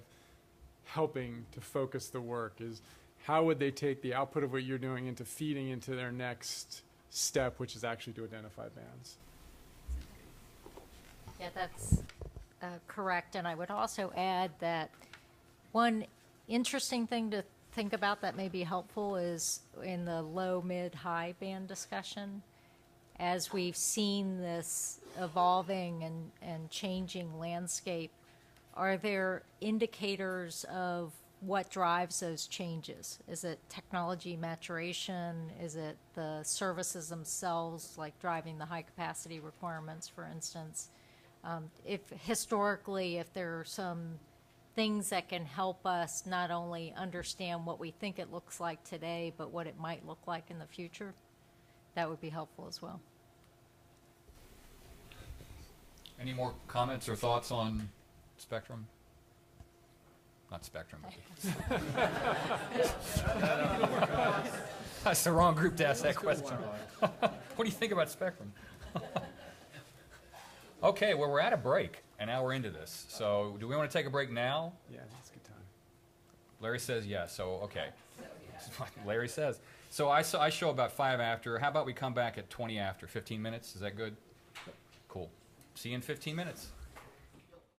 helping to focus the work, is how would they take the output of what you're doing into feeding into their next step, which is actually to identify bands? Yeah, that's correct. And I would also add that one interesting thing to think about that may be helpful is in the low, mid, high band discussion. As we've seen this evolving and changing landscape, are there indicators of what drives those changes? Is it technology maturation? Is it the services themselves, like driving the high capacity requirements, for instance? If there are some things that can help us not only understand what we think it looks like today, but what it might look like in the future, that would be helpful as well. Any more comments or thoughts on spectrum? Not spectrum. That's the wrong group to ask that question. What do you think about spectrum? Okay, well, we're at a break, and now we're into this. So do we want to take a break now? Yeah, that's a good time. Larry says yes, so okay. Larry says. So I show about 5 after. How about we come back at 20 after, 15 minutes? Is that good? Cool. See you in 15 minutes.